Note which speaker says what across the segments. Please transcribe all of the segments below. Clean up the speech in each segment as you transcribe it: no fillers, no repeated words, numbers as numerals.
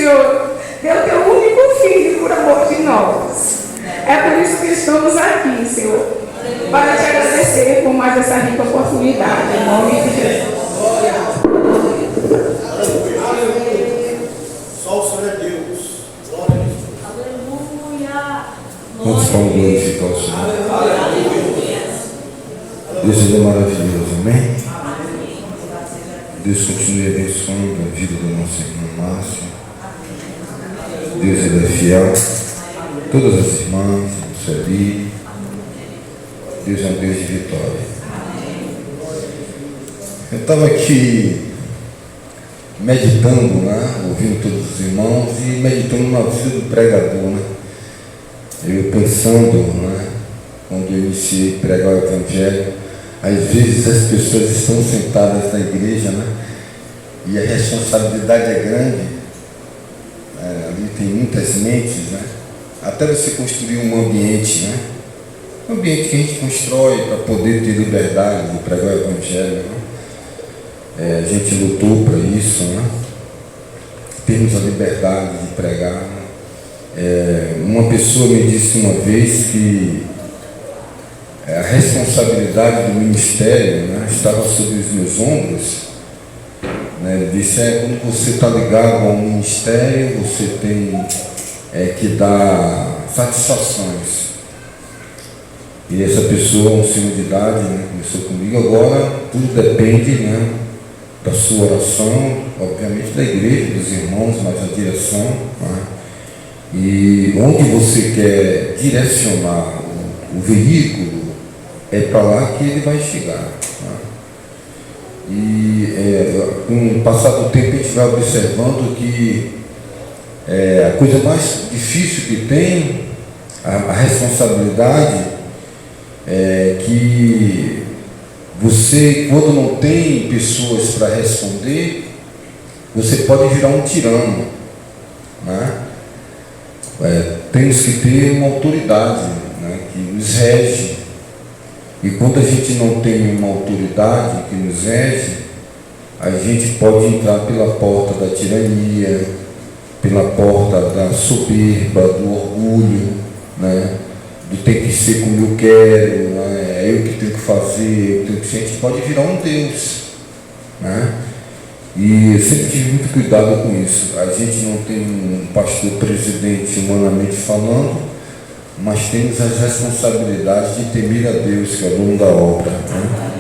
Speaker 1: Senhor deu teu único filho por amor de nós. É por isso que estamos aqui, Senhor, para te agradecer por mais essa rica oportunidade, em nome de Jesus.
Speaker 2: Só o Senhor é Deus. Glória a Deus.
Speaker 3: Aleluia.
Speaker 4: Vamos glorificar o Senhor. Deus é maravilhoso, amém? Deus continue abençoando a vida do nosso irmão Márcio. Deus ele é fiel. Todas as irmãs, Sueli. Deus é um Deus de vitória. Eu estava aqui meditando, né? Ouvindo todos os irmãos e meditando na vida do pregador, né? Eu pensando, né? Quando eu iniciei a pregar o Evangelho, às vezes as pessoas estão sentadas na igreja, né? E a responsabilidade é grande. Ali tem muitas mentes, né? Até você construir um ambiente, né? Um ambiente que a gente constrói para poder ter liberdade de pregar o Evangelho, né? A gente lutou para isso, né? Temos a liberdade de pregar, né? Uma pessoa me disse uma vez que a responsabilidade do ministério, né, estava sobre os meus ombros, né? Ele disse, quando você está ligado ao ministério, você tem que dar satisfações. E essa pessoa, um senhor de idade, né, começou comigo. Agora tudo depende, né, da sua oração, obviamente da igreja, dos irmãos, mas da direção, né? E onde você quer direcionar o veículo, é para lá que ele vai chegar, né? E com o passar do tempo a gente vai observando que a coisa mais difícil que tem, a responsabilidade, é que você, quando não tem pessoas para responder, você pode virar um tirano, né? Temos que ter uma autoridade, né, que nos rege. E quando a gente não tem uma autoridade que nos rege, a gente pode entrar pela porta da tirania, pela porta da soberba, do orgulho, né? Do tem que ser como eu quero, né? É eu que tenho que fazer, eu tenho que ser. A gente pode virar um Deus, né? E eu sempre tive muito cuidado com isso. A gente não tem um pastor presidente humanamente falando, mas temos as responsabilidades de temer a Deus, que é o dono da obra, né?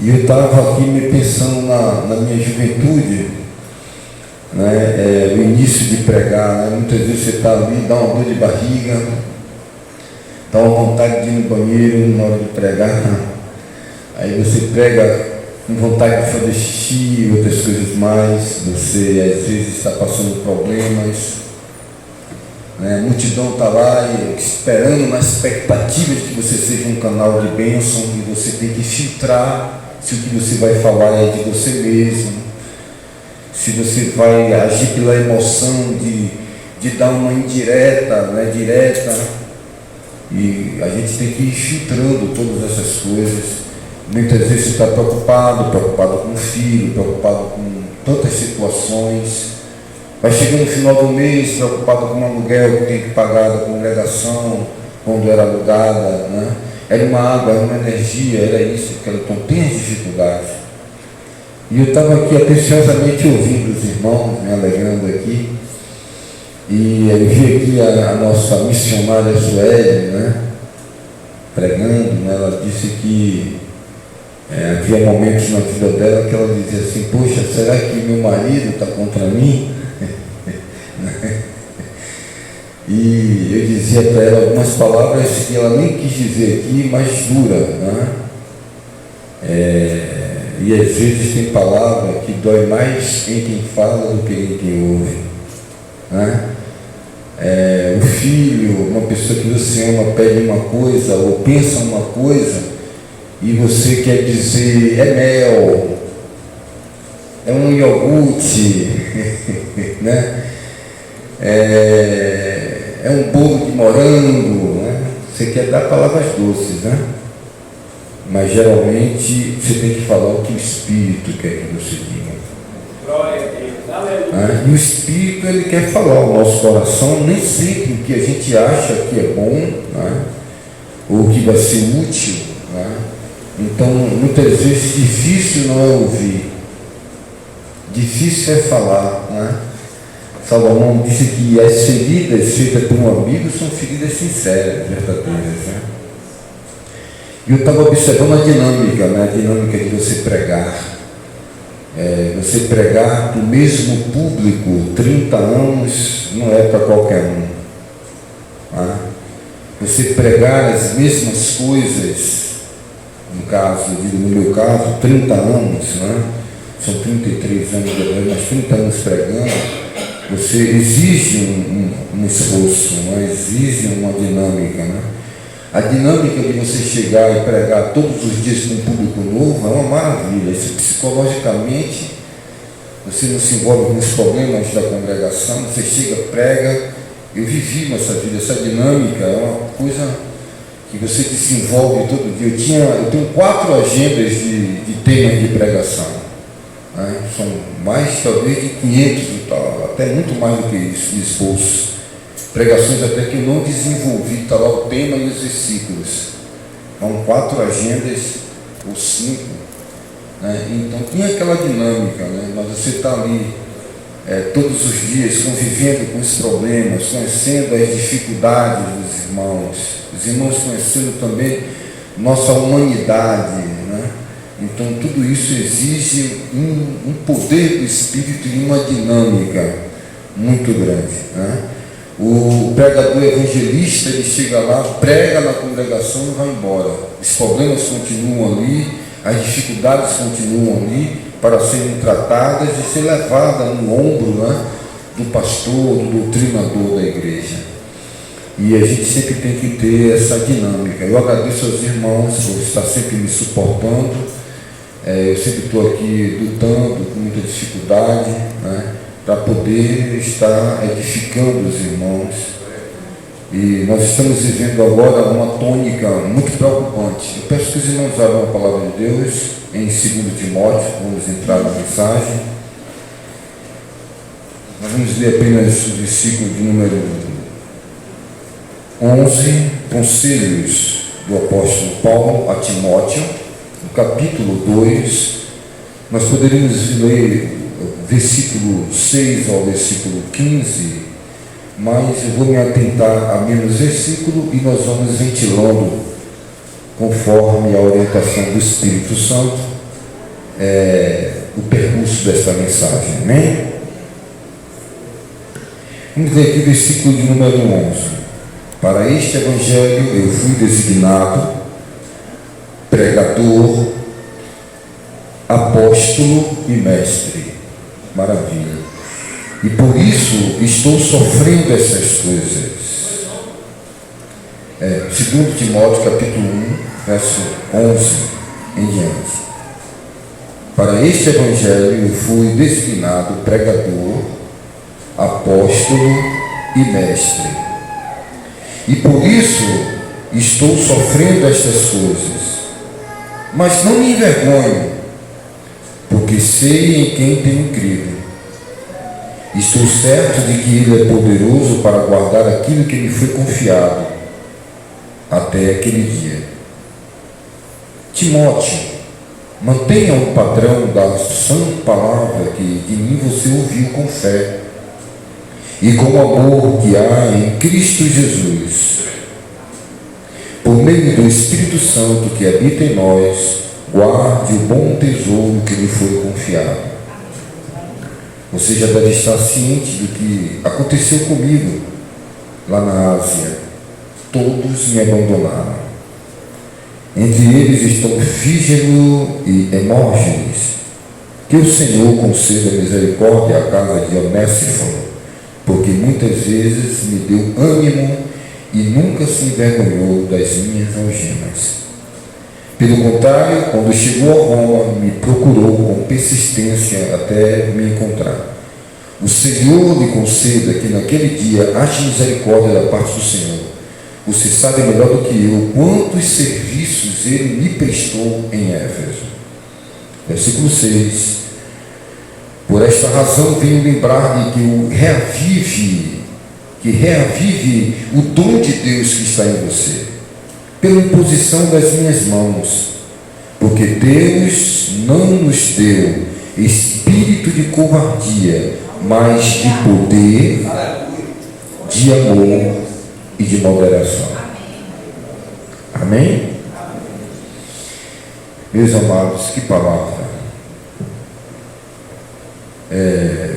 Speaker 4: E eu estava aqui me pensando na minha juventude, né? O início de pregar, né? Muitas vezes você está ali, dá uma dor de barriga, dá uma vontade de ir no banheiro na hora de pregar, aí você prega com vontade de fazer xixi e outras coisas mais, você às vezes está passando problemas, né? A multidão está lá esperando, na expectativa de que você seja um canal de bênção, e você tem que filtrar se o que você vai falar é de você mesmo, se você vai agir pela emoção de dar uma indireta, né, direta, e a gente tem que ir filtrando todas essas coisas. Muitas vezes você está preocupado com o filho, preocupado com tantas situações. Vai chegando no final do mês, preocupado com o aluguel que tem que pagar da congregação, quando era alugada, né? Era uma água, era uma energia, era isso, então tem as dificuldades. E eu estava aqui atenciosamente ouvindo os irmãos, me alegrando aqui, e eu vi aqui a nossa missionária Sueli, né, pregando, né? Ela disse que havia momentos na vida dela que ela dizia assim, poxa, será que meu marido está contra mim? E eu dizia para ela algumas palavras que ela nem quis dizer aqui, mas dura, né? E às vezes tem palavra que dói mais em quem fala do que em quem ouve, né? O filho, uma pessoa que você ama, pede uma coisa ou pensa uma coisa, e você quer dizer, é mel, é um iogurte, né? É um bolo de morango, né? Você quer dar palavras doces, né? Mas geralmente você tem que falar o que o Espírito quer que você diga.
Speaker 2: Glória a Deus.
Speaker 4: Né? E o Espírito, ele quer falar ao nosso coração, nem sempre o que a gente acha que é bom, né? Ou que vai ser útil. Né? Então, muitas vezes, difícil não é ouvir, difícil é falar. Né? Salomão disse que as feridas feitas por um amigo são feridas sinceras, verdadeiras. Né? E eu estava observando a dinâmica, né? A dinâmica de você pregar. Você pregar para o mesmo público 30 anos não é para qualquer um. Tá? Você pregar as mesmas coisas, no meu caso, 30 anos, né? São 33 anos, mas 30 anos pregando, você exige um esforço, né? Exige uma dinâmica. Né? A dinâmica de você chegar e pregar todos os dias com um público novo é uma maravilha. Isso, psicologicamente, você não se envolve com os problemas da congregação, você chega, prega. Eu vivi essa vida, essa dinâmica é uma coisa que você desenvolve todo dia. Eu tenho 4 agendas de temas de pregação. Né? São mais, talvez, de 500 e tal, até muito mais do que isso, de esforço. Pregações até que eu não desenvolvi, está lá o tema e os versículos. São 4 agendas ou 5. Né? Então tinha aquela dinâmica, né? Mas você está ali todos os dias convivendo com os problemas, conhecendo as dificuldades dos irmãos, os irmãos conhecendo também nossa humanidade. Né? Então tudo isso exige um poder do Espírito e uma dinâmica muito grande. Né? O pregador evangelista, ele chega lá, prega na congregação e vai embora. Os problemas continuam ali, as dificuldades continuam ali para serem tratadas e ser levadas no ombro, né, do pastor, do doutrinador da igreja. E a gente sempre tem que ter essa dinâmica. Eu agradeço aos irmãos por estar sempre me suportando. Eu sempre estou aqui lutando com muita dificuldade, né, para poder estar edificando os irmãos. E nós estamos vivendo agora uma tônica muito preocupante. Eu peço que os irmãos abram a palavra de Deus em 2 Timóteo, vamos entrar na mensagem. Nós vamos ler apenas o versículo de número 11, conselhos do apóstolo Paulo a Timóteo, no capítulo 2. Nós poderíamos ler versículo 6 ao versículo 15, mas eu vou me atentar a menos versículo e nós vamos ventilando conforme a orientação do Espírito Santo o percurso desta mensagem. Amém? Vamos ler aqui o versículo de número 11. Para este evangelho eu fui designado pregador, apóstolo e mestre. Maravilha. E por isso estou sofrendo essas coisas. 2 Timóteo capítulo 1, verso 11 em diante. Para este evangelho eu fui designado pregador, apóstolo e mestre. E por isso estou sofrendo estas coisas. Mas não me envergonho, porque sei em quem tenho crido. Estou certo de que Ele é poderoso para guardar aquilo que me foi confiado até aquele dia. Timóteo, mantenha o padrão da sã palavra que de mim você ouviu com fé e com o amor que há em Cristo Jesus. Por meio do Espírito Santo que habita em nós, guarde o bom tesouro que lhe foi confiado. Você já deve estar ciente do que aconteceu comigo lá na Ásia. Todos me abandonaram. Entre eles estão Fígelo e Hermógenes. Que o Senhor conceda misericórdia à casa de Onésiforo, porque muitas vezes me deu ânimo e nunca se envergonhou das minhas algemas. Pelo contrário, quando chegou a Roma, me procurou com persistência até me encontrar. O Senhor lhe conceda que naquele dia ache misericórdia da parte do Senhor. Você sabe melhor do que eu quantos serviços ele me prestou em Éfeso. Versículo 6. Por esta razão venho lembrar-lhe que reavive o dom de Deus que está em você, pela imposição das minhas mãos, porque Deus não nos deu espírito de covardia, mas de poder, de amor e de moderação. Amém? Meus amados, que palavra!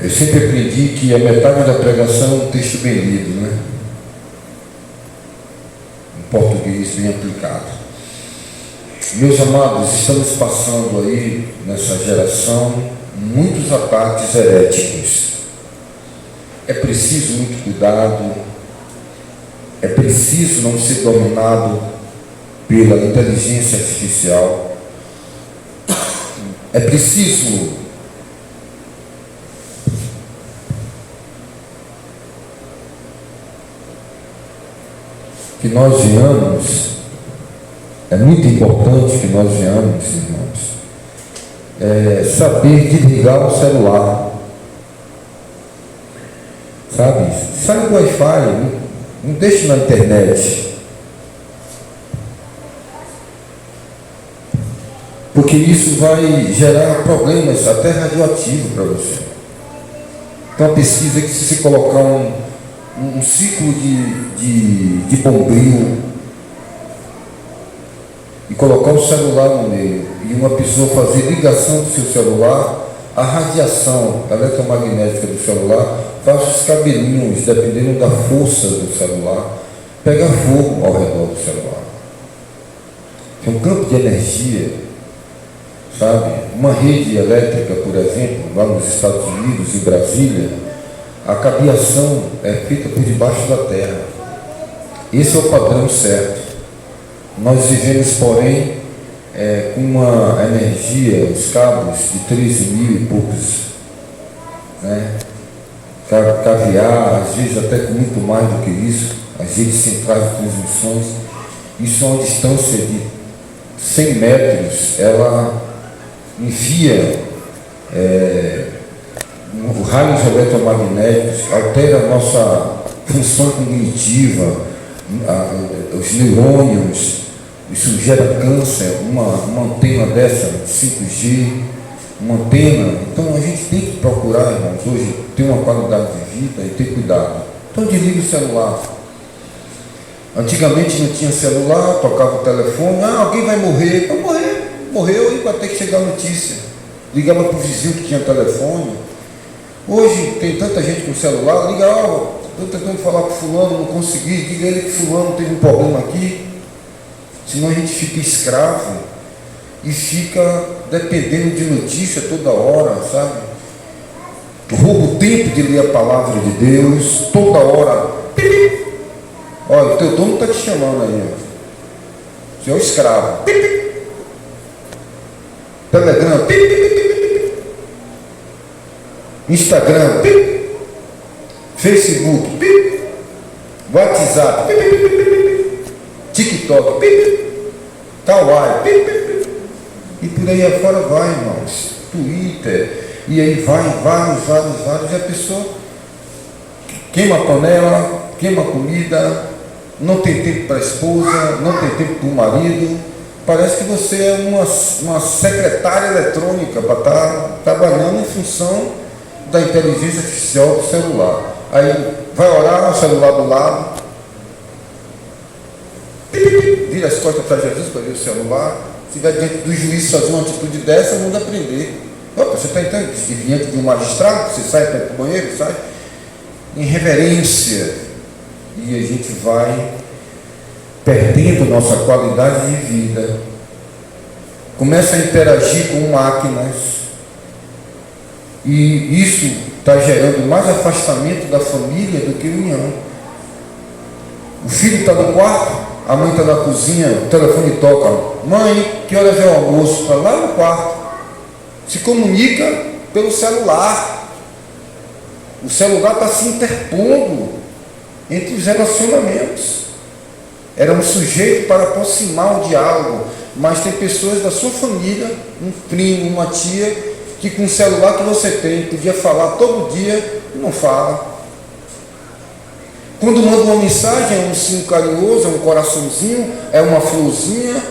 Speaker 4: Eu sempre aprendi que a metade da pregação é um texto bem lido, né? Em português bem aplicado. Meus amados, estamos passando aí, nessa geração, muitos ataques heréticos. É preciso muito cuidado, é preciso não ser dominado pela inteligência artificial, é preciso que nós venhamos, é muito importante que nós venhamos, irmãos, saber desligar o celular, sabe? Sai do Wi-Fi, não deixe na internet, porque isso vai gerar problemas até radioativos para você. Então a pesquisa é que se você colocar um ciclo de bombril e colocar o celular no meio e uma pessoa fazer ligação do seu celular, a radiação eletromagnética do celular faz os cabelinhos, dependendo da força do celular, pegar fogo ao redor do celular. Tem um campo de energia, sabe? Uma rede elétrica, por exemplo, lá nos Estados Unidos, em Brasília, a cabeação é feita por debaixo da terra. Esse é o padrão certo. Nós vivemos, porém, com uma energia, os cabos de 13 mil e poucos, né? Caviar, às vezes até com muito mais do que isso, as redes centrais de transmissões. Isso é uma distância de 100 metros, ela envia raios eletromagnéticos, altera a nossa função cognitiva, os neurônios, isso gera câncer. Uma antena dessa, 5G, uma antena. Então a gente tem que procurar, irmãos, hoje ter uma qualidade de vida e ter cuidado. Então desliga o celular. Antigamente não tinha celular, tocava o telefone, alguém vai morrer. Vai morrer, morreu e vai ter que chegar a notícia. Ligava para o vizinho que tinha telefone. Hoje tem tanta gente com celular, liga, estou tentando falar com fulano, não consegui, diga ele que fulano teve um problema aqui. Senão a gente fica escravo e fica dependendo de notícia toda hora, sabe? Rouba o tempo de ler a palavra de Deus, toda hora. Olha, o teu dono está te chamando aí, ó. Você é o escravo. Telegram, Instagram, Facebook, WhatsApp, TikTok, Kawaii, e por aí afora vai, irmãos. Twitter, e aí vai vários, e a pessoa queima a panela, queima a comida, não tem tempo para a esposa, não tem tempo para o marido. Parece que você é uma secretária eletrônica para estar trabalhando em função da inteligência artificial do celular. Aí vai orar, o celular do lado, vira as costas para Jesus para ver o celular. Se estiver diante do juiz fazer uma atitude dessa, não dá para aprender. Opa, você está entendendo? Se diante de um magistrado, você sai para o banheiro, sai em reverência, e a gente vai perdendo nossa qualidade de vida, começa a interagir com máquinas, e isso está gerando mais afastamento da família do que união. O filho está no quarto, a mãe está na cozinha, o telefone toca, mãe, que horas é o almoço? Está lá no quarto, se comunica pelo celular. O celular está se interpondo entre os relacionamentos. Era um sujeito para aproximar o diálogo, mas tem pessoas da sua família, um primo, uma tia,
Speaker 5: que com o celular que você tem, podia falar todo dia, não fala. Quando manda uma mensagem, é um sim carinhoso, é um coraçãozinho, é uma florzinha.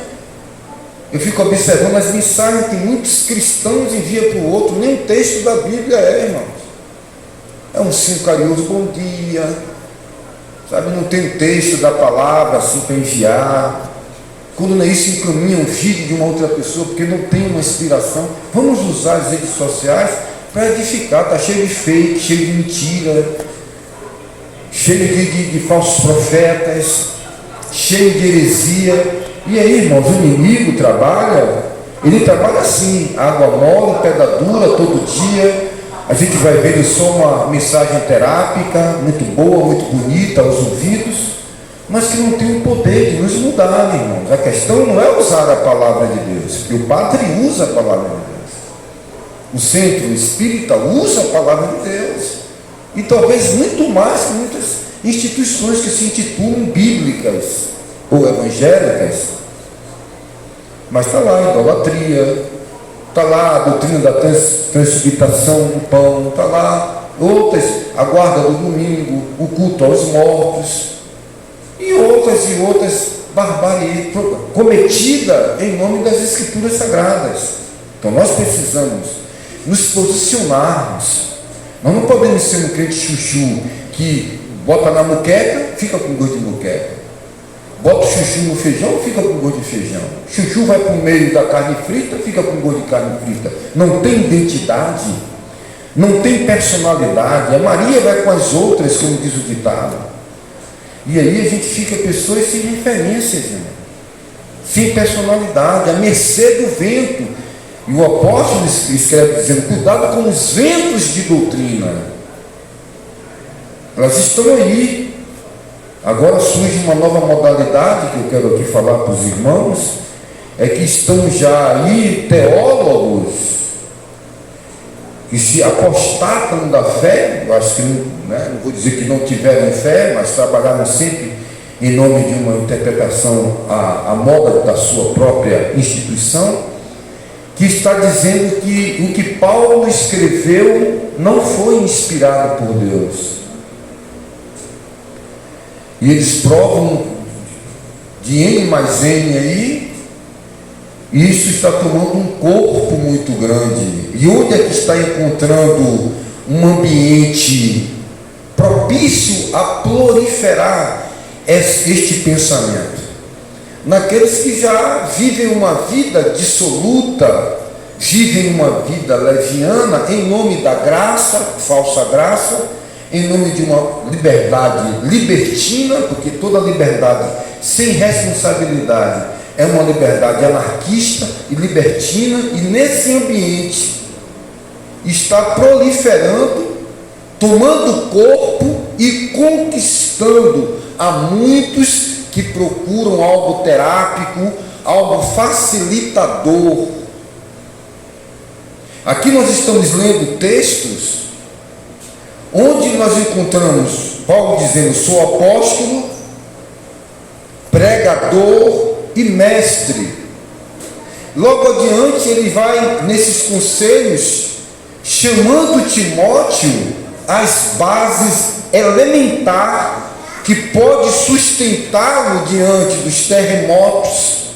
Speaker 5: Eu fico observando as mensagens que muitos cristãos enviam para o outro, nem o texto da Bíblia irmãos. É um sim carinhoso, bom dia, sabe, não tem o texto da palavra assim para enviar. Quando não é isso, encaminha um vídeo de uma outra pessoa, porque não tem uma inspiração. Vamos usar as redes sociais para edificar. Está cheio de fake, cheio de mentira, cheio de falsos profetas, cheio de heresia. E aí, irmãos, o inimigo trabalha, ele trabalha assim, água mole, pedra dura, todo dia. A gente vai vendo só uma mensagem terápica, muito boa, muito bonita aos ouvidos, mas que não tem o poder de nos mudar, irmãos. A questão não é usar a palavra de Deus, porque o padre usa a palavra de Deus. O centro espírita usa a palavra de Deus. E talvez muito mais que muitas instituições que se intitulam bíblicas ou evangélicas. Mas está lá a idolatria, está lá a doutrina da transubstanciação do pão, está lá outras, a guarda do domingo, o culto aos mortos, e outras barbáries cometidas em nome das Escrituras Sagradas. Então nós precisamos nos posicionarmos. Nós não podemos ser um crente chuchu que bota na muqueca, fica com gosto de muqueca. Bota o chuchu no feijão, fica com gosto de feijão. Chuchu vai para o meio da carne frita, fica com gosto de carne frita. Não tem identidade, não tem personalidade. A Maria vai com as outras, como diz o ditado. E aí a gente fica pessoas sem referências, irmão, sem personalidade, à mercê do vento. E o apóstolo escreve dizendo: cuidado com os ventos de doutrina. Elas estão aí. Agora surge uma nova modalidade que eu quero aqui falar para os irmãos, é que estão já aí teólogos que se apostatam da fé. Eu acho que não vou dizer que não tiveram fé, mas trabalharam sempre em nome de uma interpretação à moda da sua própria instituição, que está dizendo que o que Paulo escreveu não foi inspirado por Deus. E eles provam de N mais N aí, e isso está tomando um corpo muito grande. E onde é que está encontrando um ambiente propício a proliferar este pensamento? Naqueles que já vivem uma vida dissoluta, vivem uma vida leviana em nome da graça, falsa graça, em nome de uma liberdade libertina, porque toda liberdade sem responsabilidade é uma liberdade anarquista e libertina, e nesse ambiente está proliferando, tomando corpo e conquistando a muitos que procuram algo terápico, algo facilitador. Aqui nós estamos lendo textos onde nós encontramos Paulo dizendo: sou apóstolo, pregador e mestre. Logo adiante ele vai nesses conselhos chamando Timóteo às bases elementares que pode sustentá-lo diante dos terremotos,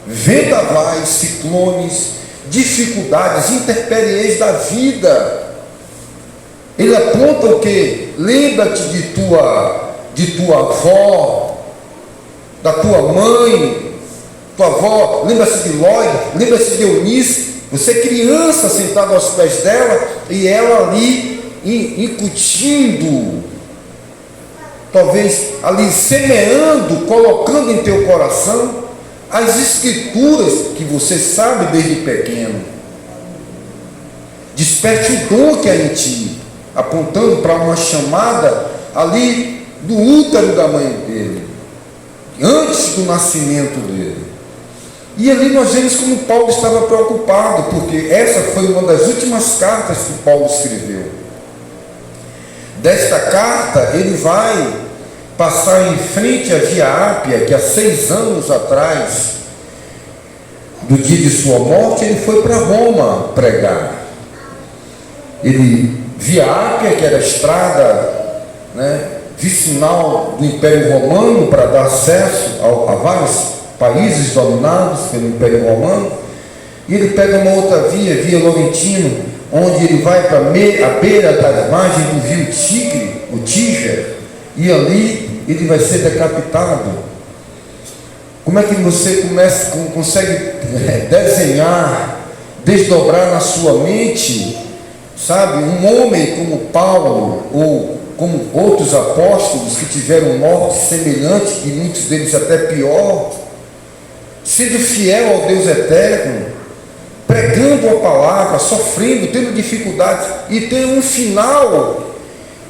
Speaker 5: vendavais, ciclones, dificuldades, intempéries da vida. Ele aponta o que? Lembra-te de tua avó, da tua mãe, tua avó, lembra-se de Lói, lembra-se de Eunice, você criança sentado aos pés dela, e ela ali incutindo, talvez ali semeando, colocando em teu coração as escrituras que você sabe desde pequeno. Desperte o dom que há em ti, apontando para uma chamada ali do útero da mãe dele, antes do nascimento dele. E ali nós vemos como Paulo estava preocupado, porque essa foi uma das últimas cartas que Paulo escreveu. Desta carta ele vai passar em frente à Via Ápia, que há 6 anos atrás, do dia de sua morte, ele foi para Roma pregar. ele via Ápia, que era a estrada, né, vicinal do Império Romano para dar acesso a vários países dominados pelo Império Romano, e ele pega uma outra via, via Laurentino, onde ele vai para a beira das margens do rio Tigre, o Tíger, e ali ele vai ser decapitado. Como é que você consegue desenhar, desdobrar na sua mente, sabe, um homem como Paulo, ou como outros apóstolos que tiveram morte semelhante, e muitos deles até pior, sendo fiel ao Deus eterno, pregando a palavra, sofrendo, tendo dificuldades, e ter um final,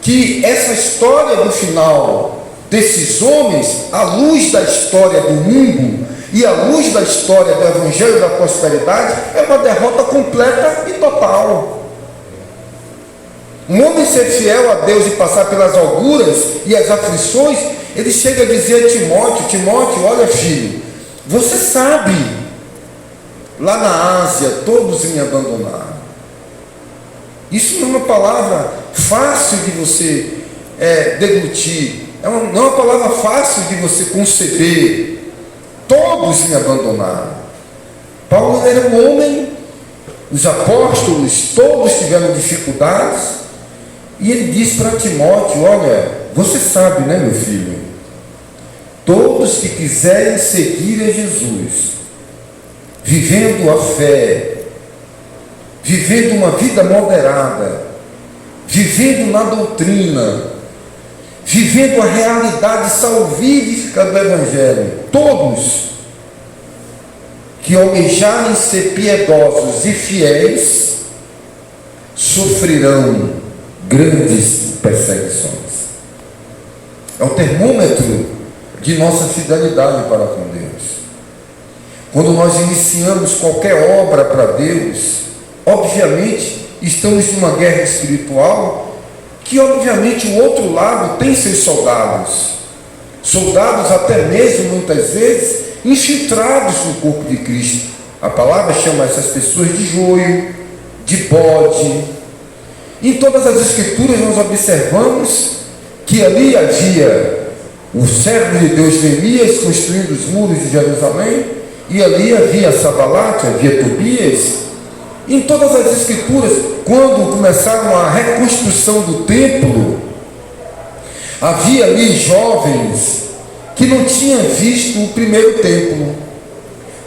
Speaker 5: que essa história do final desses homens, à luz da história do mundo, e à luz da história do Evangelho da Prosperidade, é uma derrota completa e total. Um homem ser fiel a Deus e passar pelas alturas e as aflições, ele chega a dizer a Timóteo: Timóteo, olha filho, você sabe, lá na Ásia todos me abandonaram. Isso não é uma palavra fácil de você deglutir, não é uma palavra fácil de você conceber. Todos me abandonaram. Paulo era um homem, os apóstolos todos tiveram dificuldades, e ele diz para Timóteo: olha, você sabe, né, meu filho, todos que quiserem seguir a Jesus, vivendo a fé, vivendo uma vida moderada, vivendo na doutrina, vivendo a realidade salvífica do Evangelho, todos que almejarem ser piedosos e fiéis sofrerão grandes perseguições. É o termômetro de nossa fidelidade para com Deus. Quando nós iniciamos qualquer obra para Deus, obviamente estamos numa guerra espiritual, que obviamente o outro lado tem seus soldados, até mesmo muitas vezes infiltrados no corpo de Cristo. A palavra chama essas pessoas de joio, de bode. Em todas as escrituras nós observamos que ali havia o servo de Deus Neemias construindo os muros de Jerusalém, e ali havia Sanbalate, havia Tobias. Em todas as escrituras, quando começaram a reconstrução do templo, havia ali jovens que não tinham visto o primeiro templo.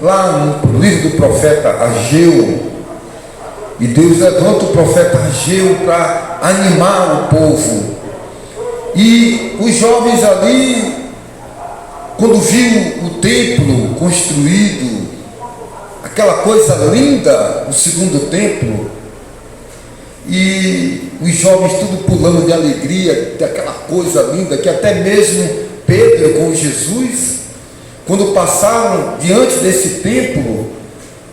Speaker 5: Lá no livro do profeta Ageu, e Deus levanta o profeta Ageu para animar o povo. E os jovens ali, quando viu o templo construído, aquela coisa linda, o segundo templo, e os jovens tudo pulando de alegria, daquela coisa linda, que até mesmo Pedro com Jesus, quando passaram diante desse templo,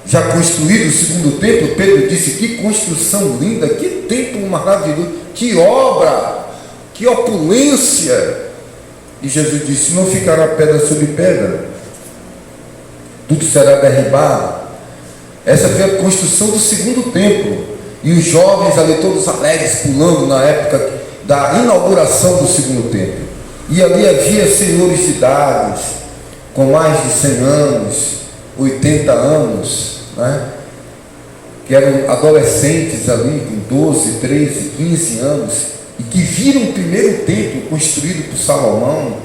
Speaker 5: já construído o segundo templo, Pedro disse: que construção linda, que templo maravilhoso, que obra, que opulência. E Jesus disse: não ficará pedra sobre pedra, tudo será derribado. Essa foi a construção do segundo templo, e os jovens ali todos alegres, pulando na época da inauguração do segundo templo. E ali havia senhores de idades, com mais de 100 anos, 80 anos, né? Que eram adolescentes ali, com 12, 13, 15 anos, e que viram o primeiro templo construído por Salomão,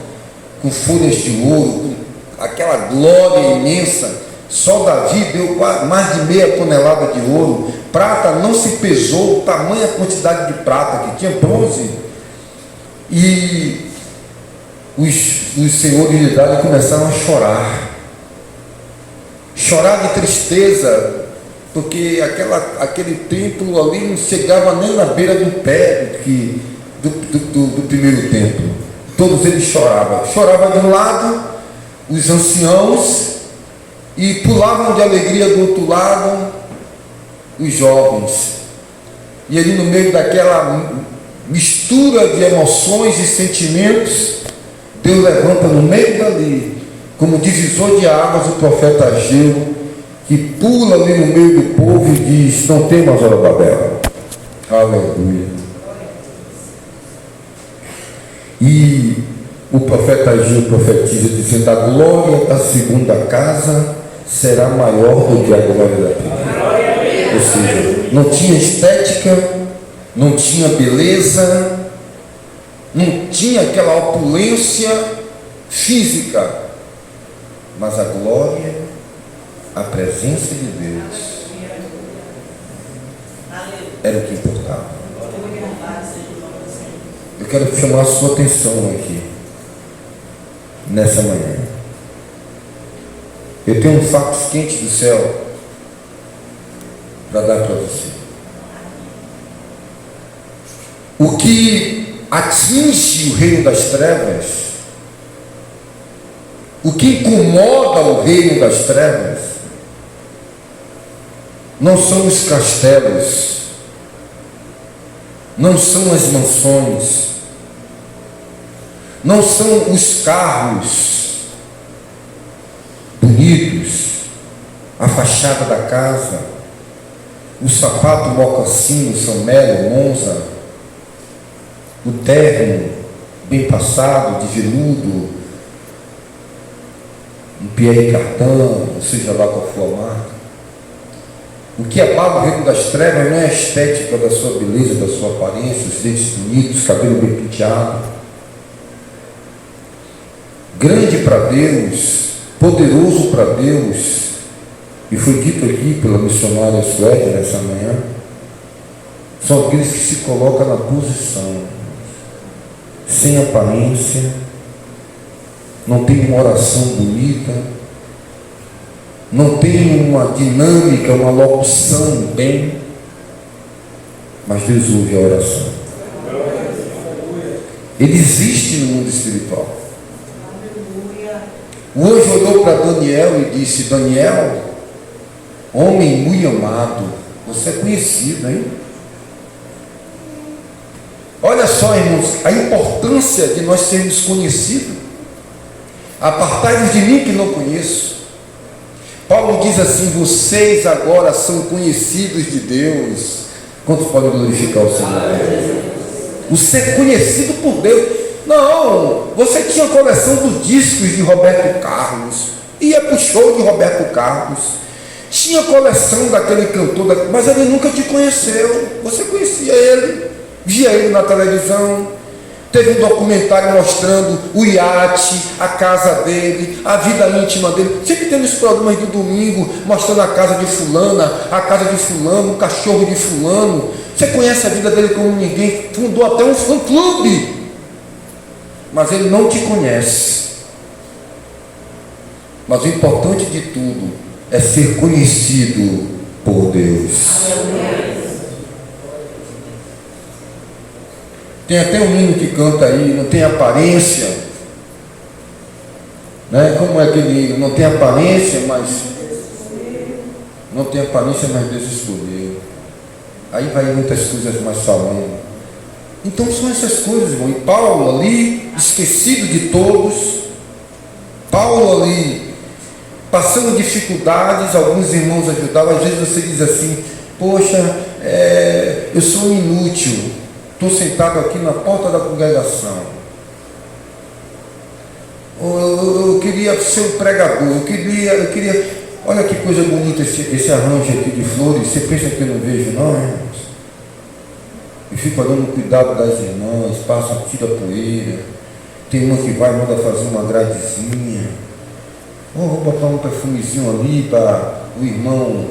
Speaker 5: com folhas de ouro, com aquela glória imensa. Só Davi deu mais de meia tonelada de ouro. Prata não se pesou, tamanha quantidade de prata que tinha, bronze. E os senhores de idade começaram a chorar de tristeza, porque aquele templo ali não chegava nem na beira do pé do primeiro templo. Todos eles choravam de um lado os anciãos, e pulavam de alegria do outro lado os jovens. E ali no meio daquela mistura de emoções e sentimentos, Deus levanta no meio dali, como divisor de águas, o profeta Ageu, que pula ali no meio do povo e diz: não temas, Zorobabel,
Speaker 4: Aleluia. E o profeta Ageu profetiza dizendo: a glória da segunda casa será maior do que a glória da primeira. Ou seja, não tinha estética, não tinha beleza, não tinha aquela opulência física, mas a glória, a presença de Deus era o que importava. Eu quero chamar a sua atenção aqui nessa manhã. Eu tenho um fato quente do céu para dar para você. O que atinge o reino das trevas, o que incomoda o reino das trevas, não são os castelos, não são as mansões, não são os carros bonitos, a fachada da casa, o sapato mocassim, São Melo, Monza, o terno bem passado, de veludo, um Pierre Cardin, ou seja lá qual for a marca. O que abala o reino das trevas não é a estética da sua beleza, da sua aparência, os dentes bonitos, cabelo bem penteado. Grande para Deus, poderoso para Deus, e foi dito aqui pela missionária Suédia nessa manhã, são aqueles que se colocam na posição, sem aparência, não tem uma oração bonita, não tem uma dinâmica, uma locução bem, mas Deus ouve a oração. Ele existe no mundo espiritual. O anjo olhou para Daniel e disse: Daniel, homem muito amado, você é conhecido, hein? Olha só, irmãos, a importância de nós sermos conhecidos. Apartai-vos de mim que não conheço. Paulo diz assim: vocês agora são conhecidos de Deus. Quantos podem glorificar o Senhor? O ser conhecido por Deus. Não, você tinha coleção dos discos de Roberto Carlos, ia para o show de Roberto Carlos, tinha coleção daquele cantor, mas ele nunca te conheceu. Você conhecia ele, via ele na televisão. Teve um documentário mostrando o iate, a casa dele, a vida íntima dele. Sempre tem nos programas de domingo mostrando a casa de fulana, a casa de fulano, o cachorro de fulano. Você conhece a vida dele como ninguém, fundou até um fã-clube, mas ele não te conhece. Mas o importante de tudo é ser conhecido por Deus. Tem até um menino que canta aí, não tem aparência, né? Como é aquele hino? Não tem aparência, mas Deus escolheu. Aí vai muitas coisas mais falando. Então são essas coisas, irmão. E Paulo ali, esquecido de todos, Paulo ali, passando dificuldades, alguns irmãos ajudavam. Às vezes você diz assim: poxa, eu sou inútil, estou sentado aqui na porta da congregação. Eu queria ser um pregador, eu queria. Olha que coisa bonita esse arranjo aqui de flores. Você pensa que eu não vejo, não, irmãos? Eu fico olhando o cuidado das irmãs, passa, tira a poeira. Tem uma que vai, manda fazer uma gradezinha. Vou botar um perfumezinho ali para o irmão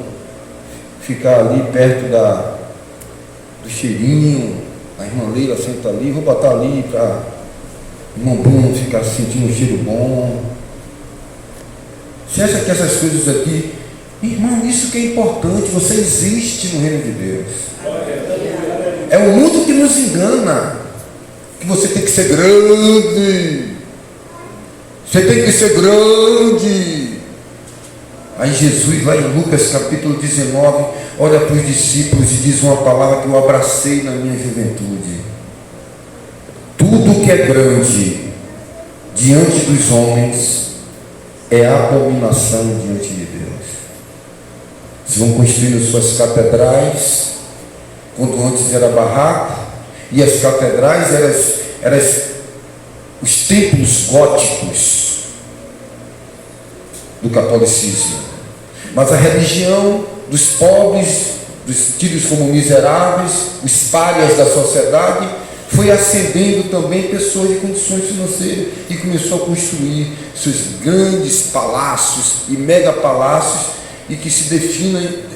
Speaker 4: ficar ali perto do cheirinho. A irmã Leila senta ali, vou botar ali para o irmão Bruno ficar sentindo um cheiro bom. Você acha que essas coisas aqui, irmão, isso que é importante, você existe no reino de Deus. É o mundo que nos engana, que você tem que ser grande, você tem que ser grande. Aí Jesus, lá em Lucas capítulo 19, olha para os discípulos e diz uma palavra que eu abracei na minha juventude: tudo que é grande diante dos homens é abominação diante de Deus. Vocês vão construindo suas catedrais,
Speaker 5: quando antes era barraco, e as catedrais eram os templos góticos do catolicismo. Mas a religião dos pobres, dos tidos como miseráveis, os párias da sociedade, foi ascendendo também pessoas de condições financeiras e começou a construir seus grandes palácios e mega palácios, e que se definha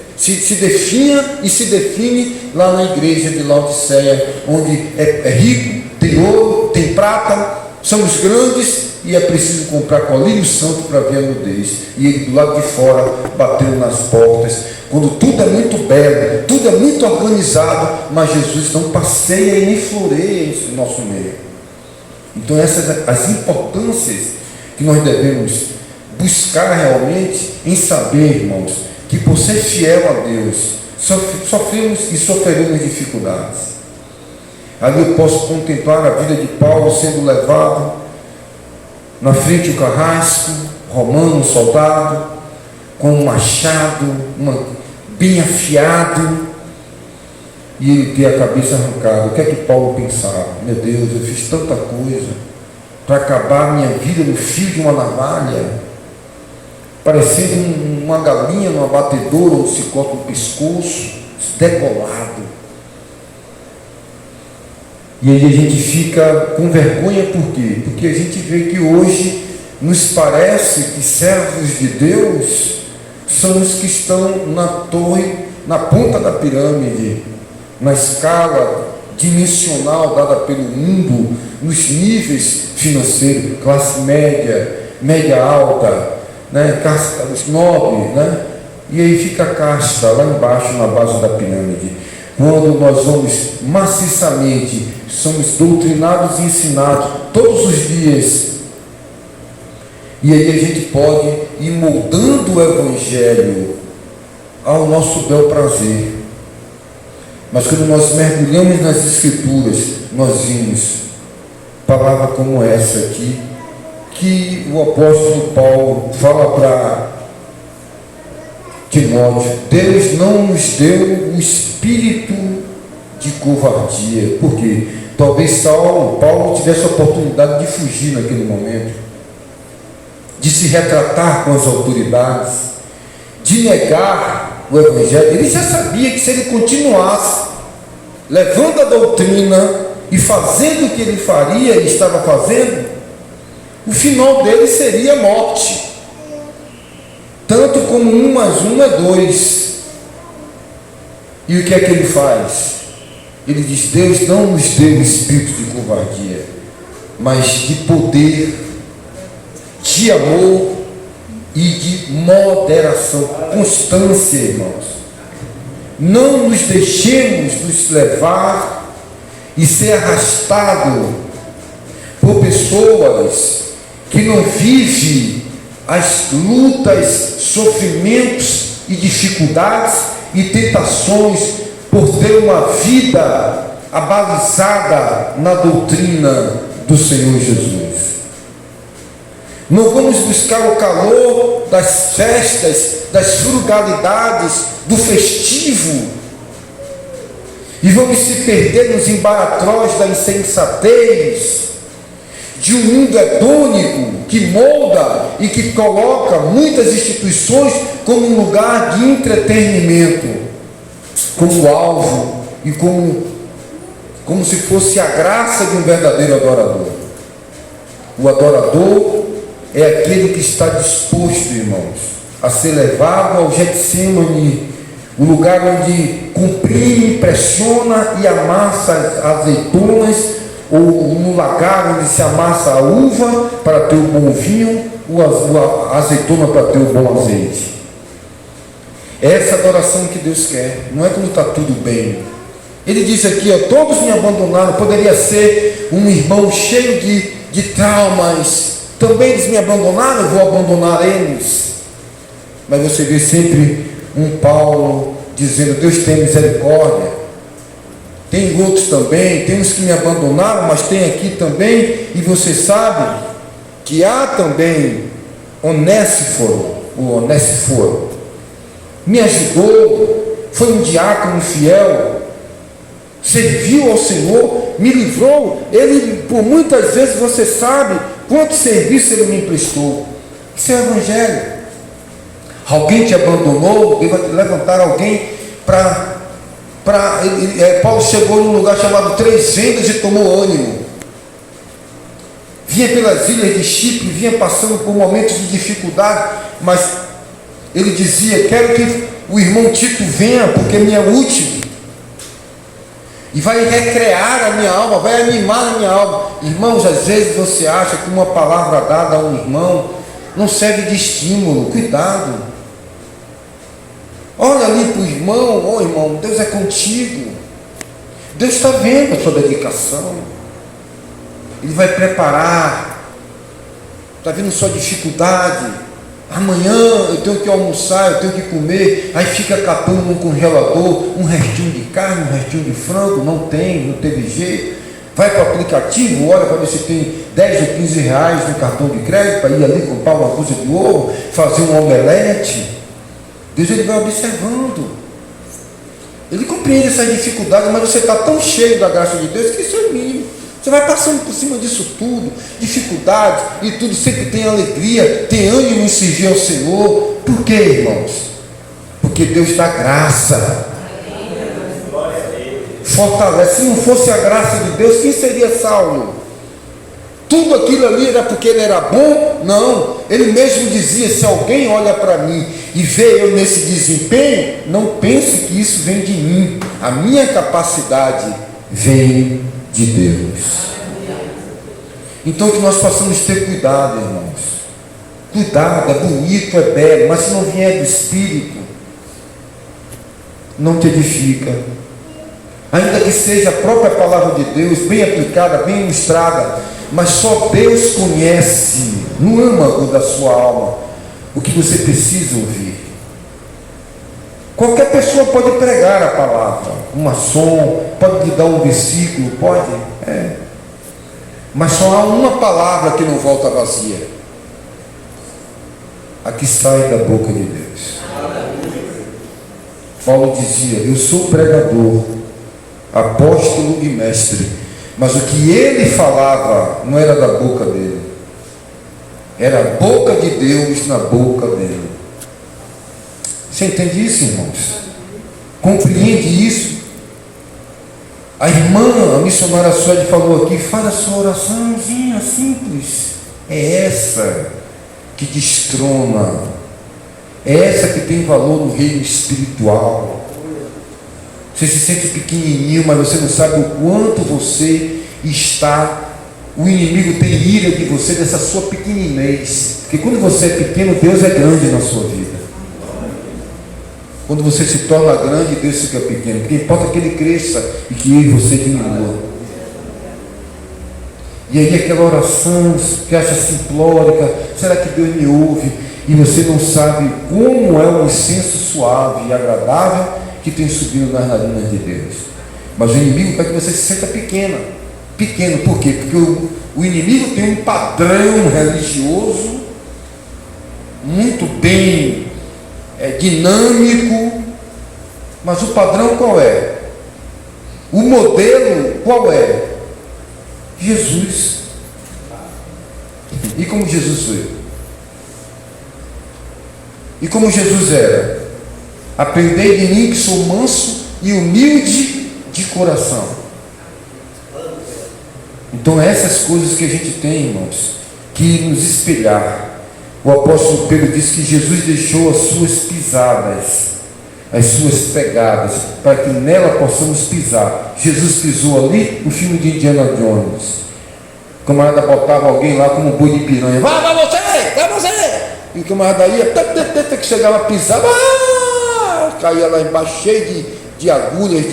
Speaker 5: e se define lá na igreja de Laodiceia, onde é rico, tem ouro, tem prata, são os grandes, e é preciso comprar colírio santo para ver a nudez. E ele do lado de fora, batendo nas portas, quando tudo é muito belo, tudo é muito organizado, mas Jesus não passeia e nem floreia em nosso meio. Então essas as importâncias que nós devemos buscar realmente em saber, irmãos, que por ser fiel a Deus, sofremos e sofreremos dificuldades. Ali eu posso contemplar a vida de Paulo sendo levado na frente do carrasco, romano, um soldado, com um machado, bem afiado, e ele ter a cabeça arrancada. O que é que Paulo pensava? Meu Deus, eu fiz tanta coisa para acabar a minha vida no fio de uma navalha, parecendo uma galinha numa batedoura onde se corta o pescoço, degolado. E aí a gente fica com vergonha, por quê? Porque a gente vê que hoje nos parece que servos de Deus são os que estão na torre, na ponta da pirâmide, na escala dimensional dada pelo mundo, nos níveis financeiros, classe média, média alta, os nobres, e aí fica a casta lá embaixo na base da pirâmide. Quando nós vamos maciçamente, somos doutrinados e ensinados todos os dias, e aí a gente pode ir moldando o Evangelho ao nosso bel prazer. Mas quando nós mergulhamos nas Escrituras, nós vimos palavra como essa aqui, que o apóstolo Paulo fala para Timóteo: Deus não nos deu o espírito de covardia. Por quê? Talvez Paulo tivesse a oportunidade de fugir naquele momento, de se retratar com as autoridades, de negar o Evangelho. Ele já sabia que se ele continuasse levando a doutrina e fazendo o que ele faria e estava fazendo, o final dele seria morte. Tanto como 1 mais 1 é 2. E o que é que ele faz? Ele diz: Deus não nos deu o espírito de covardia, mas de poder, de amor e de moderação, constância, irmãos. Não nos deixemos nos levar e ser arrastado por pessoas que não vivem as lutas, sofrimentos e dificuldades e tentações por ter uma vida abalizada na doutrina do Senhor Jesus. Não vamos buscar o calor das festas, das frugalidades, do festivo, e vamos se perder nos embaratrós da insensatez de um mundo hedônico que molda e que coloca muitas instituições como um lugar de entretenimento, como alvo e como se fosse a graça de um verdadeiro adorador. O adorador é aquele que está disposto, irmãos, a ser levado ao Getsemane, o lugar onde comprime, pressiona e amassa as azeitonas, ou no lagar onde se amassa a uva para ter o bom vinho, ou a azeitona para ter o bom azeite. É essa adoração que Deus quer, não é quando está tudo bem. Ele diz aqui: todos me abandonaram. Poderia ser um irmão cheio de traumas, também eles me abandonaram, eu vou abandonar eles. Mas você vê sempre um Paulo dizendo: Deus tem misericórdia. Tem outros também, tem uns que me abandonaram, mas tem aqui também. E você sabe que há também Onésiforo, o Onésiforo me ajudou, foi um diácono fiel, serviu ao Senhor, me livrou. Ele, por muitas vezes, você sabe quanto serviço Ele me emprestou. Isso é o Evangelho. Alguém te abandonou, Deus vai te levantar alguém Paulo chegou num lugar chamado Três Vendas e tomou ânimo. Vinha pelas ilhas de Chipre, vinha passando por momentos de dificuldade, mas ele dizia: quero que o irmão Tito venha, porque me é útil, e vai recrear a minha alma, vai animar a minha alma. Irmãos, às vezes você acha que uma palavra dada a um irmão não serve de estímulo. Cuidado. Olha ali para o irmão: ô irmão, Deus é contigo, Deus está vendo a sua dedicação, Ele vai preparar, está vendo sua dificuldade. Amanhã eu tenho que almoçar, eu tenho que comer, aí fica catando no congelador um restinho de carne, um restinho de frango, não teve jeito. Vai para o aplicativo, olha para ver se tem 10 ou 15 reais no cartão de crédito para ir ali comprar uma coisa de ovo, fazer um omelete. Deus, Ele vai observando, Ele compreende essa dificuldade, mas você está tão cheio da graça de Deus que isso é o mínimo. Você vai passando por cima disso tudo, dificuldades e tudo, sempre tem alegria, tem ânimo em servir ao Senhor. Por quê, irmãos? Porque Deus dá graça, fortalece. Se não fosse a graça de Deus, quem seria Saulo? Tudo aquilo ali era porque ele era bom? Não, ele mesmo dizia: se alguém olha para mim e vê eu nesse desempenho, não pense que isso vem de mim, a minha capacidade vem de Deus. Então que nós possamos ter cuidado, irmãos. Cuidado, é bonito, é belo, mas se não vier do Espírito, não te edifica. Ainda que seja a própria palavra de Deus, bem aplicada, bem ilustrada, mas só Deus conhece no âmago da sua alma o que você precisa ouvir. Qualquer pessoa pode pregar a palavra, um maçom pode lhe dar um versículo, pode, mas só há uma palavra que não volta vazia, a que sai da boca de Deus. Paulo dizia: eu sou pregador, apóstolo e mestre, mas o que ele falava não era da boca dele, era a boca de Deus na boca dele. Você entende isso, irmãos? Compreende isso? A irmã, a missionária Suede falou aqui: faz a sua oraçãozinha simples. É essa que destrona, é essa que tem valor no reino espiritual. Você se sente pequenininho, mas você não sabe o quanto você está. O inimigo tem ira de você, dessa sua pequeninez. Porque quando você é pequeno, Deus é grande na sua vida. Quando você se torna grande, Deus fica pequeno. Porque importa que Ele cresça e que eu e você diminua. E aí aquela oração que acha simplórica: será que Deus me ouve? E você não sabe como é um incenso suave e agradável que tem subido nas narinas de Deus. Mas o inimigo quer que você se sinta pequeno. Por quê? Porque o inimigo tem um padrão religioso muito bem dinâmico. Mas o padrão qual é? O modelo qual é? Jesus. E como Jesus foi? E como Jesus era? Aprendei de mim que sou manso e humilde de coração. Então essas coisas que a gente tem, irmãos, que nos espelhar. O apóstolo Pedro diz que Jesus deixou as suas pisadas, as suas pegadas, para que nela possamos pisar. Jesus pisou ali no filme de Indiana Jones. O camarada botava alguém lá como um boi de piranha: vai você! E o camarada ia, que chegava a pisar, caía lá embaixo, cheio de agulhas,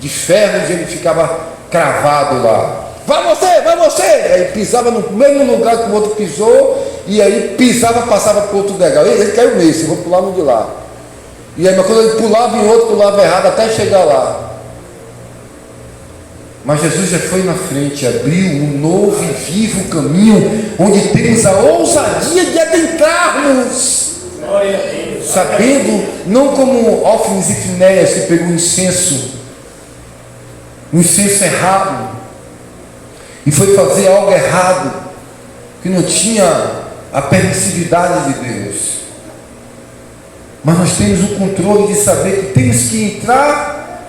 Speaker 5: de ferros, e ele ficava cravado lá. Vai você! Aí pisava no mesmo lugar que o outro pisou, e aí pisava, passava para o outro degrau. Ele caiu nesse, vou pular no de lá. E aí, mas quando ele pulava em outro, pulava errado até chegar lá. Mas Jesus já foi na frente, abriu um novo e vivo caminho, onde temos a ousadia de adentrarmos, sabendo, não como Ófines e Finéias que pegou incenso um incenso errado, e foi fazer algo errado, que não tinha a permissividade de Deus. Mas nós temos o controle de saber que temos que entrar,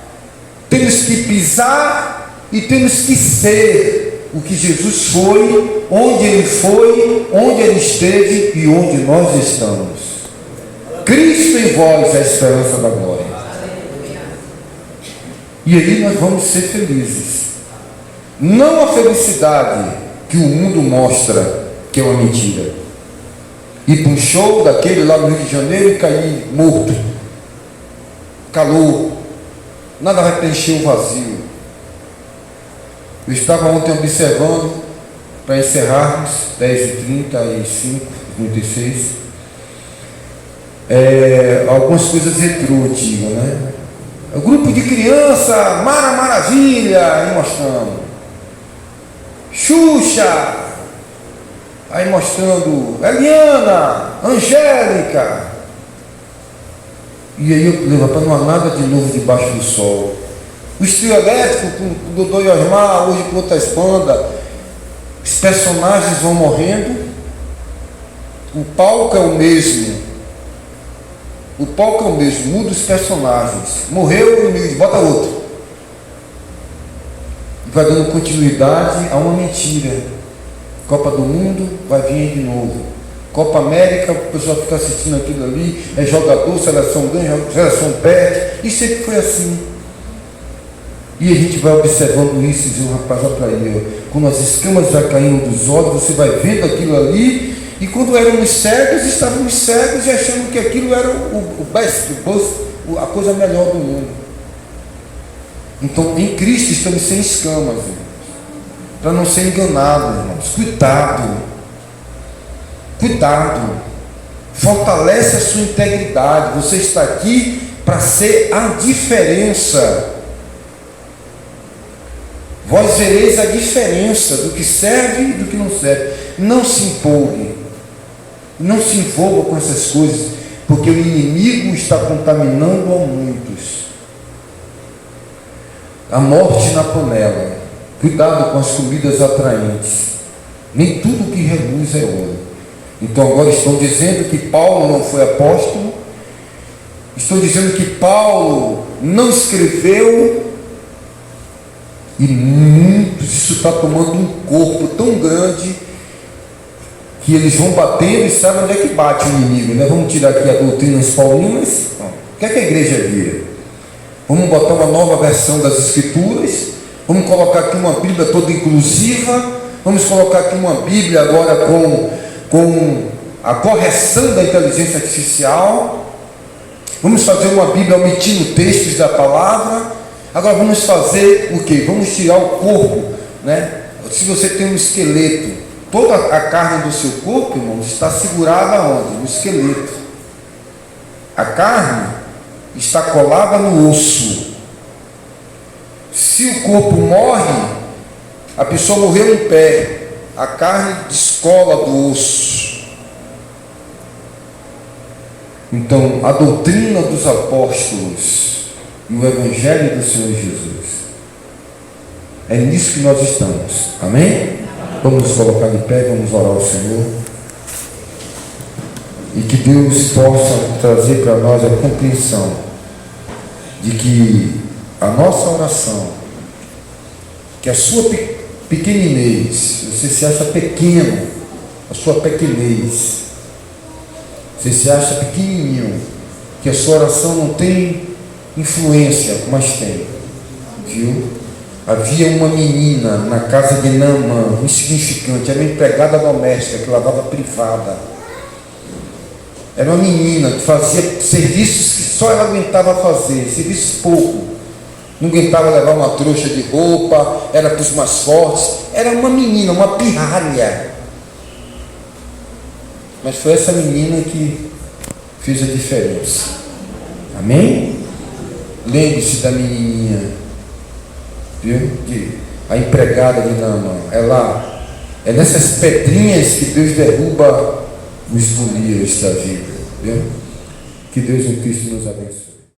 Speaker 5: temos que pisar e temos que ser o que Jesus foi, onde Ele esteve e onde nós estamos. Cristo em vós, a esperança da glória. E aí nós vamos ser felizes. Não a felicidade que o mundo mostra, que é uma mentira. Ir para um show daquele lá no Rio de Janeiro e cair morto, calor, nada vai preencher o vazio. Eu estava ontem observando, para encerrarmos, 10h35, 36, algumas coisas retrô, antigas, né? O grupo de criança, Mara Maravilha, aí mostrando, Xuxa, aí mostrando Eliana, Angélica. E aí eu falei, rapaz, não há nada de novo debaixo do sol. O trio elétrico com o Dodô e Osmar, hoje com outras bandas, os personagens vão morrendo, o palco é o mesmo. O palco é o mesmo, muda os personagens. Morreu e bota outro. E vai dando continuidade a uma mentira. Copa do Mundo vai vir de novo. Copa América, o pessoal fica assistindo aquilo ali, é jogador, seleção ganha, seleção perde, e sempre foi assim. E a gente vai observando isso e diz, rapaz, olha para aí, quando as escamas já caindo dos olhos, você vai vendo aquilo ali, e quando éramos cegos, estávamos cegos e achando que aquilo era o best, a coisa melhor do mundo. Então, em Cristo estamos sem escamas, para não ser enganados, irmãos. Cuidado, fortalece a sua integridade. Você está aqui para ser a diferença. Vós vereis a diferença do que serve e do que não serve. Não se empolgue, não se envolva com essas coisas, porque o inimigo está contaminando a muitos. A morte na panela. Cuidado com as comidas atraentes. Nem tudo que reluz é ouro. Então agora estão dizendo que Paulo não foi apóstolo. Estão dizendo que Paulo não escreveu. E muitos, isso está tomando um corpo tão grande que eles vão batendo e sabem onde é que bate o inimigo, né? Vamos tirar aqui a doutrinas paulinas. O que é que a igreja vira? Vamos botar uma nova versão das Escrituras. Vamos colocar aqui uma Bíblia toda inclusiva. Vamos colocar aqui uma Bíblia agora com a correção da inteligência artificial. Vamos fazer uma Bíblia omitindo textos da palavra. Agora vamos fazer o quê? Vamos tirar o corpo, né? Se você tem um esqueleto, toda a carne do seu corpo, irmãos, está segurada onde? No esqueleto. A carne está colada no osso. Se o corpo morre, a pessoa morreu em pé, a carne descola do osso. Então, a doutrina dos apóstolos e o Evangelho do Senhor Jesus, é nisso que nós estamos. Amém? Vamos nos colocar de pé, vamos orar ao Senhor. E que Deus possa trazer para nós a compreensão de que a nossa oração, que a sua pequenez, você se acha pequeno, a sua pequenez, você se acha pequenininho, que a sua oração não tem influência, mas tem, viu? Havia uma menina na casa de Naamã, insignificante, era uma empregada doméstica que lavava privada. Era uma menina que fazia serviços que só ela aguentava fazer, serviços pouco. Não aguentava levar uma trouxa de roupa, era para os mais fortes. Era uma menina, uma pirralha. Mas foi essa menina que fez a diferença. Amém? Lembre-se da menininha, viu? A empregada de Naamã. É nessas pedrinhas que Deus derruba os Golias da vida, viu? Que Deus em Cristo nos abençoe.